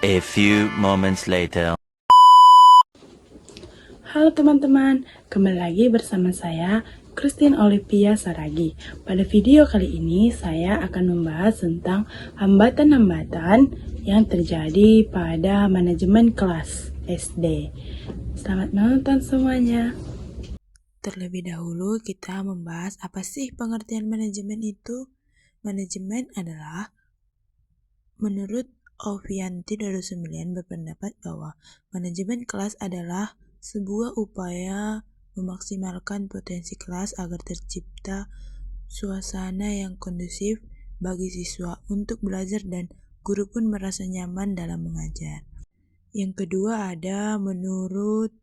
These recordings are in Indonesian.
A few moments later. Halo teman-teman, kembali lagi bersama saya, Christine Olivia Saragi. Pada video kali ini, saya akan membahas tentang hambatan-hambatan yang terjadi pada manajemen kelas SD. Selamat menonton semuanya. Terlebih dahulu kita membahas apa sih pengertian manajemen itu. Manajemen adalah, menurut Ovianti Darussembilan berpendapat bahwa manajemen kelas adalah sebuah upaya memaksimalkan potensi kelas agar tercipta suasana yang kondusif bagi siswa untuk belajar dan guru pun merasa nyaman dalam mengajar. Yang kedua ada menurut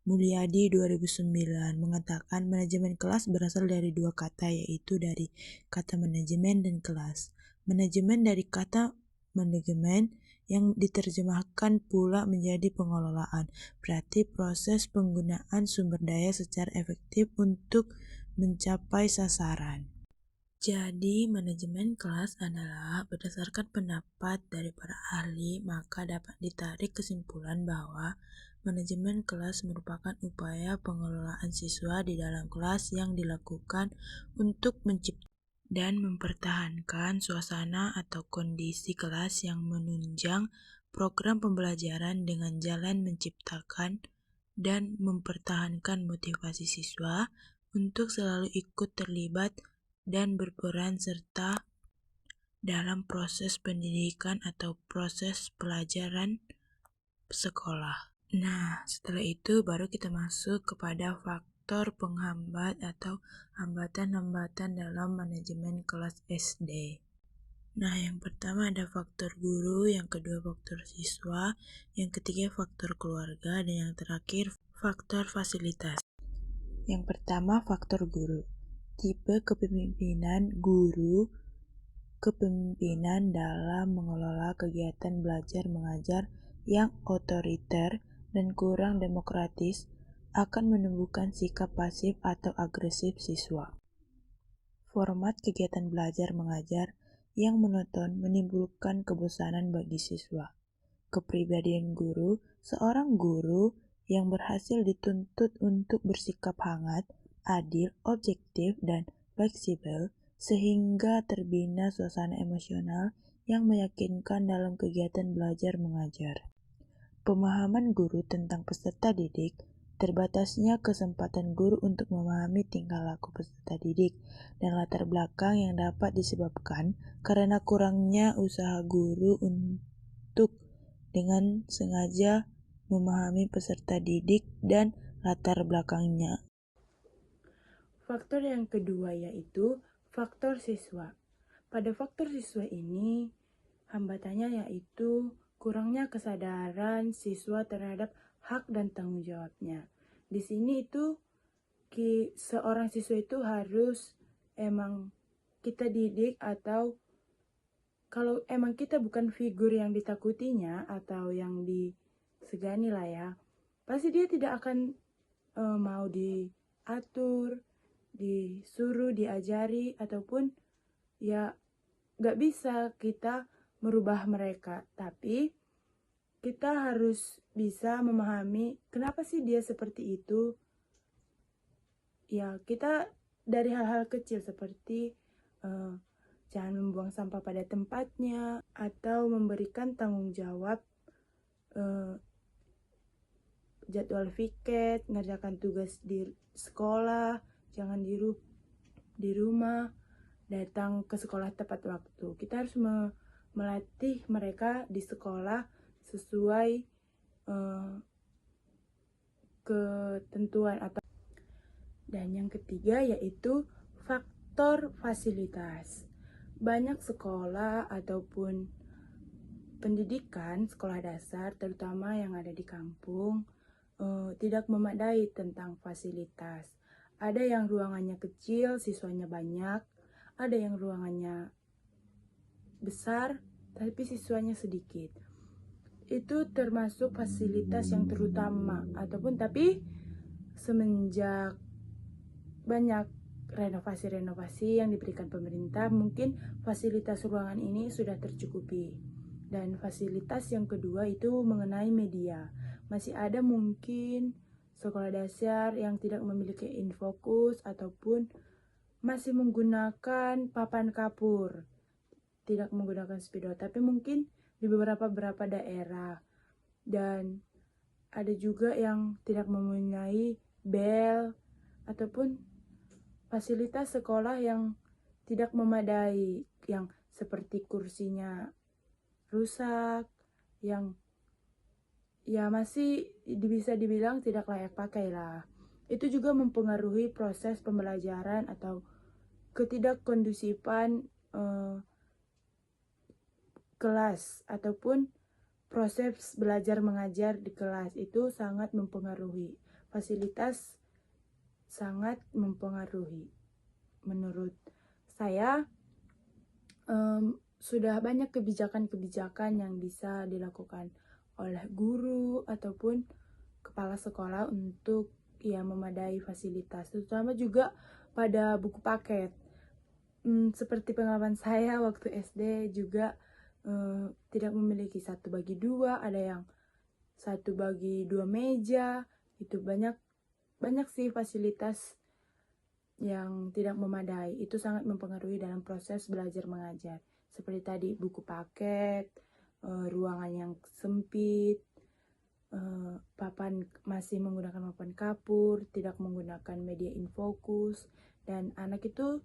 Mulyadi 2009 mengatakan manajemen kelas berasal dari dua kata, yaitu dari kata manajemen dan kelas. Manajemen dari kata manajemen yang diterjemahkan pula menjadi pengelolaan, berarti proses penggunaan sumber daya secara efektif untuk mencapai sasaran. Jadi, manajemen kelas adalah berdasarkan pendapat dari para ahli, maka dapat ditarik kesimpulan bahwa manajemen kelas merupakan upaya pengelolaan siswa di dalam kelas yang dilakukan untuk menciptakan dan mempertahankan suasana atau kondisi kelas yang menunjang program pembelajaran dengan jalan menciptakan dan mempertahankan motivasi siswa untuk selalu ikut terlibat dan berperan serta dalam proses pendidikan atau proses pelajaran sekolah. Nah, setelah itu baru kita masuk kepada faktor penghambat atau hambatan-hambatan dalam manajemen kelas SD. Nah, yang pertama ada faktor guru, yang kedua faktor siswa, yang ketiga faktor keluarga, dan yang terakhir faktor fasilitas. Yang pertama faktor guru. Tipe kepemimpinan guru, kepemimpinan dalam mengelola kegiatan belajar mengajar yang otoriter dan kurang demokratis akan menumbuhkan sikap pasif atau agresif siswa. Format kegiatan belajar mengajar yang monoton menimbulkan kebosanan bagi siswa. Kepribadian guru, seorang guru yang berhasil dituntut untuk bersikap hangat, adil, objektif, dan fleksibel, sehingga terbina suasana emosional yang meyakinkan dalam kegiatan belajar mengajar. Pemahaman guru tentang peserta didik, terbatasnya kesempatan guru untuk memahami tingkah laku peserta didik, dan latar belakang yang dapat disebabkan karena kurangnya usaha guru untuk dengan sengaja memahami peserta didik dan latar belakangnya. Faktor yang kedua yaitu faktor siswa. Pada faktor siswa ini, hambatannya yaitu kurangnya kesadaran siswa terhadap hak dan tanggung jawabnya. Di sini itu seorang siswa itu harus emang kita didik, atau kalau emang kita bukan figur yang ditakutinya atau yang disegani lah ya, pasti dia tidak akan mau diatur, disuruh, diajari, ataupun ya gak bisa kita merubah mereka. Tapi kita harus bisa memahami kenapa sih dia seperti itu. Ya, kita dari hal-hal kecil seperti jangan membuang sampah pada tempatnya, atau memberikan tanggung jawab jadwal piket, ngerjakan tugas di sekolah, jangan di rumah, datang ke sekolah tepat waktu. Kita harus melatih mereka di sekolah sesuai ketentuan atau. Dan yang ketiga yaitu faktor fasilitas. Banyak sekolah ataupun pendidikan sekolah dasar, terutama yang ada di kampung, tidak memadai tentang fasilitas. Ada yang ruangannya kecil, siswanya banyak. Ada yang ruangannya besar, tapi siswanya sedikit. Itu termasuk fasilitas yang terutama. Tapi semenjak banyak renovasi-renovasi yang diberikan pemerintah, mungkin fasilitas ruangan ini sudah tercukupi. Dan fasilitas yang kedua itu mengenai media. Masih ada mungkin sekolah dasar yang tidak memiliki infokus ataupun masih menggunakan papan kapur, tidak menggunakan spidol, tapi mungkin di beberapa daerah. Dan ada juga yang tidak mempunyai bel ataupun fasilitas sekolah yang tidak memadai, yang seperti kursinya rusak, yang ya masih bisa dibilang tidak layak pakai lah. Itu juga mempengaruhi proses pembelajaran atau ketidakkondusifan kelas ataupun proses belajar mengajar di kelas. Itu sangat mempengaruhi. Fasilitas sangat mempengaruhi. Menurut saya sudah banyak kebijakan-kebijakan yang bisa dilakukan oleh guru ataupun kepala sekolah untuk memadai fasilitas, terutama juga pada buku paket. Seperti pengalaman saya waktu SD juga tidak memiliki 1/2, ada yang 1/2 meja. Itu banyak sih fasilitas yang tidak memadai. Itu sangat mempengaruhi dalam proses belajar mengajar. Seperti tadi, buku paket, ruangan yang sempit, masih menggunakan papan kapur, tidak menggunakan media infokus, dan anak itu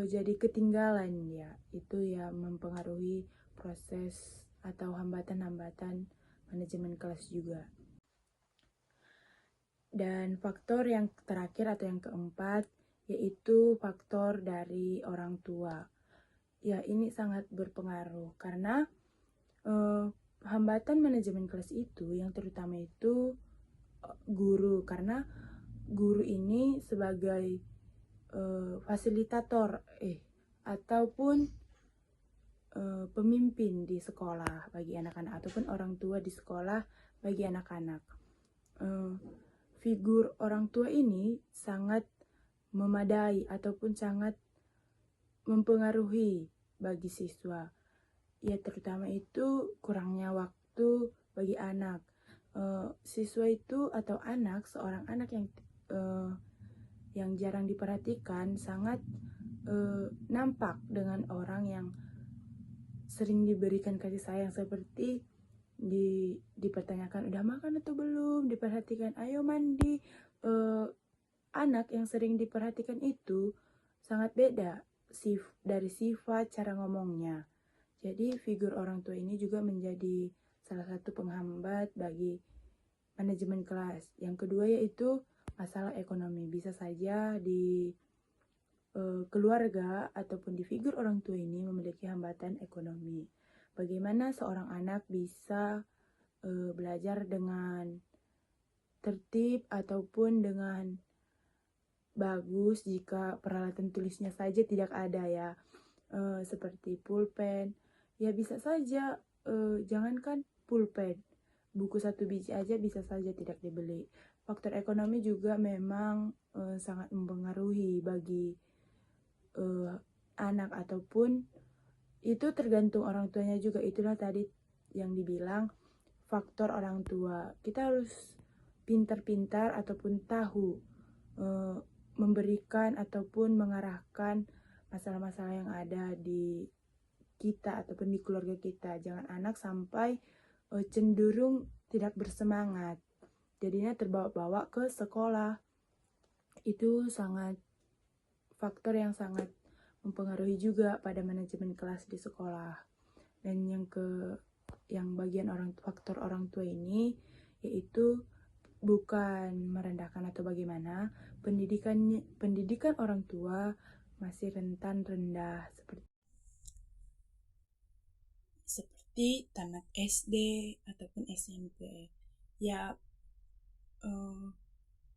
jadi ketinggalan ya. Itu ya mempengaruhi proses atau hambatan-hambatan manajemen kelas juga. Dan faktor yang terakhir atau yang keempat yaitu faktor dari orang tua. Ya, ini sangat berpengaruh karena hambatan manajemen kelas itu yang terutama itu guru, karena guru ini sebagai fasilitator ataupun pemimpin di sekolah bagi anak-anak ataupun orang tua di sekolah bagi anak-anak. Figur orang tua ini sangat memadai ataupun sangat mempengaruhi bagi siswa. Ya, terutama itu kurangnya waktu bagi anak. Siswa itu atau seorang anak yang jarang diperhatikan sangat nampak dengan orang yang sering diberikan kasih sayang, seperti dipertanyakan udah makan atau belum, diperhatikan ayo mandi. Anak yang sering diperhatikan itu sangat beda dari sifat cara ngomongnya. Jadi figur orang tua ini juga menjadi salah satu penghambat bagi manajemen kelas. Yang kedua yaitu masalah ekonomi. Bisa saja di keluarga ataupun di figur orang tua ini memiliki hambatan ekonomi. Bagaimana seorang anak bisa belajar dengan tertib ataupun dengan bagus jika peralatan tulisnya saja tidak ada ya, seperti pulpen. Ya bisa saja, jangankan pulpen, buku 1 biji aja bisa saja tidak dibeli. Faktor ekonomi juga memang sangat mempengaruhi bagi anak, ataupun itu tergantung orang tuanya juga. Itulah tadi yang dibilang faktor orang tua. Kita harus pintar-pintar ataupun tahu memberikan ataupun mengarahkan masalah-masalah yang ada di kita ataupun di keluarga kita. Jangan anak sampai cenderung tidak bersemangat, jadinya terbawa-bawa ke sekolah. Itu sangat faktor yang sangat mempengaruhi juga pada manajemen kelas di sekolah. Dan yang bagian faktor orang tua ini yaitu bukan merendahkan atau bagaimana, pendidikan orang tua masih rendah seperti tamat SD ataupun SMP. Ya,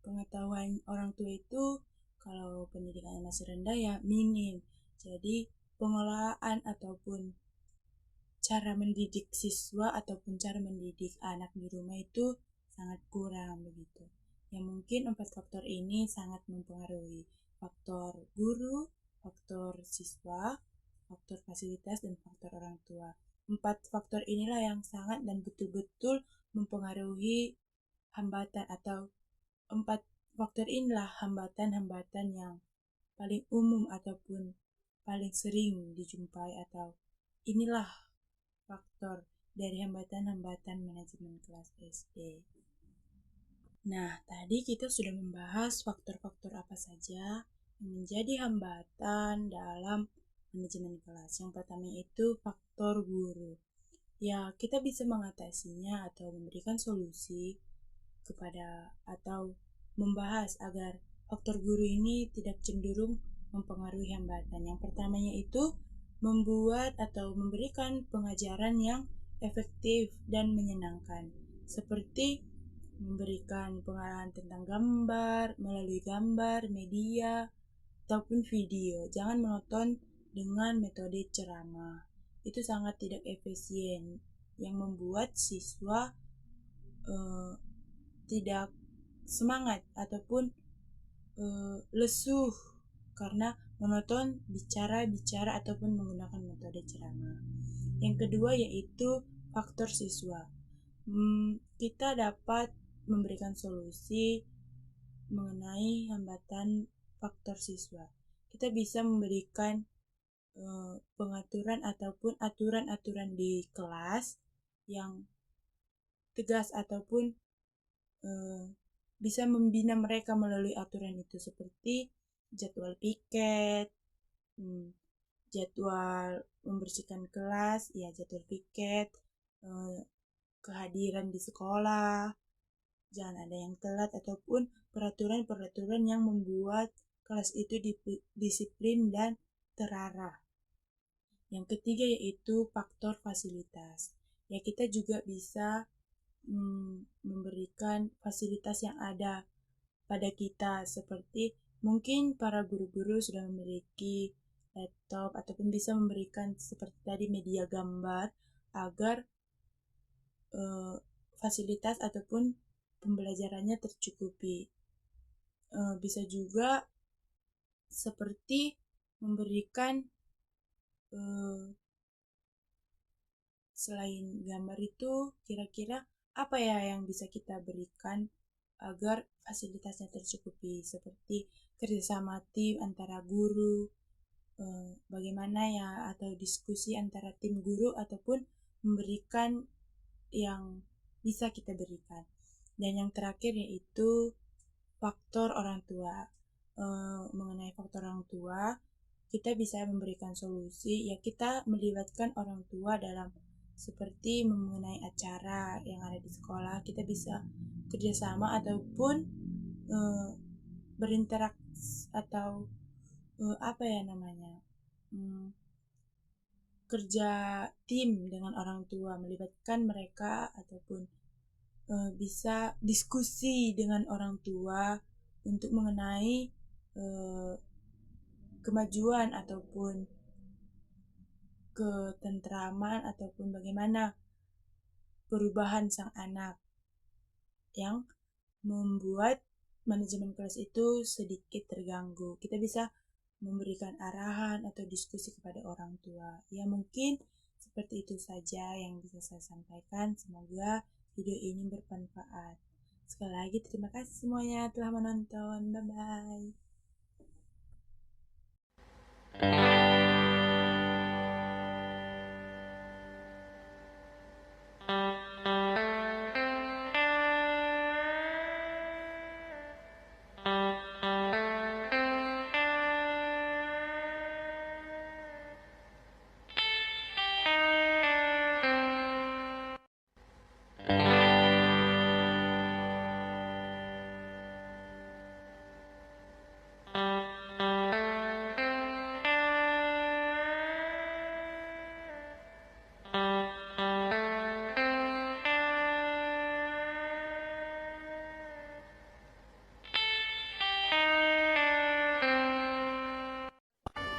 pengetahuan orang tua itu kalau pendidikannya masih rendah ya minim. Jadi pengelolaan ataupun cara mendidik siswa ataupun cara mendidik anak di rumah itu sangat kurang begitu. Ya, mungkin 4 faktor ini sangat mempengaruhi: faktor guru, faktor siswa, faktor fasilitas, dan faktor orang tua. 4 faktor inilah yang sangat dan betul-betul mempengaruhi hambatan, atau 4 faktor inilah hambatan-hambatan yang paling umum ataupun paling sering dijumpai, atau inilah faktor dari hambatan-hambatan manajemen kelas SD. Nah, tadi kita sudah membahas faktor-faktor apa saja yang menjadi hambatan dalam manajemen kelas. Yang pertama itu faktor guru. Ya, kita bisa mengatasinya atau memberikan solusi kepada atau membahas agar faktor guru ini tidak cenderung mempengaruhi hambatan. Yang pertamanya itu membuat atau memberikan pengajaran yang efektif dan menyenangkan, seperti memberikan pengarahan tentang gambar, melalui gambar, media, ataupun video. Jangan menonton dengan metode ceramah. Itu sangat tidak efisien, yang membuat siswa tidak semangat ataupun lesuh karena menonton bicara-bicara ataupun menggunakan metode ceramah. Yang kedua yaitu faktor siswa. Kita dapat memberikan solusi mengenai hambatan faktor siswa. Kita bisa memberikan pengaturan ataupun aturan-aturan di kelas yang tegas ataupun bisa membina mereka melalui aturan itu, seperti jadwal piket, jadwal membersihkan kelas, ya jadwal piket, kehadiran di sekolah, jangan ada yang telat, ataupun peraturan-peraturan yang membuat kelas itu disiplin dan terarah. Yang ketiga yaitu faktor fasilitas. Ya, kita juga bisa memberikan fasilitas yang ada pada kita, seperti mungkin para guru-guru sudah memiliki laptop ataupun bisa memberikan seperti tadi media gambar agar fasilitas ataupun pembelajarannya tercukupi. Bisa juga seperti memberikan selain gambar itu kira-kira apa ya yang bisa kita berikan agar fasilitasnya tercukupi, seperti kerjasama tim antara guru, bagaimana ya, atau diskusi antara tim guru, ataupun memberikan yang bisa kita berikan. Dan yang terakhir yaitu faktor orang tua. Mengenai faktor orang tua, kita bisa memberikan solusi, ya kita melibatkan orang tua dalam seperti mengenai acara yang ada di sekolah. Kita bisa kerjasama ataupun berinteraksi atau kerja tim dengan orang tua, melibatkan mereka, ataupun bisa diskusi dengan orang tua untuk mengenai kemajuan ataupun ketentraman ataupun bagaimana perubahan sang anak, yang membuat manajemen kelas itu sedikit terganggu. Kita bisa memberikan arahan atau diskusi kepada orang tua. Ya, mungkin seperti itu saja yang bisa saya sampaikan. Semoga video ini bermanfaat. Sekali lagi terima kasih semuanya telah menonton. Bye-bye.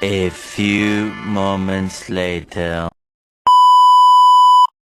A few moments later.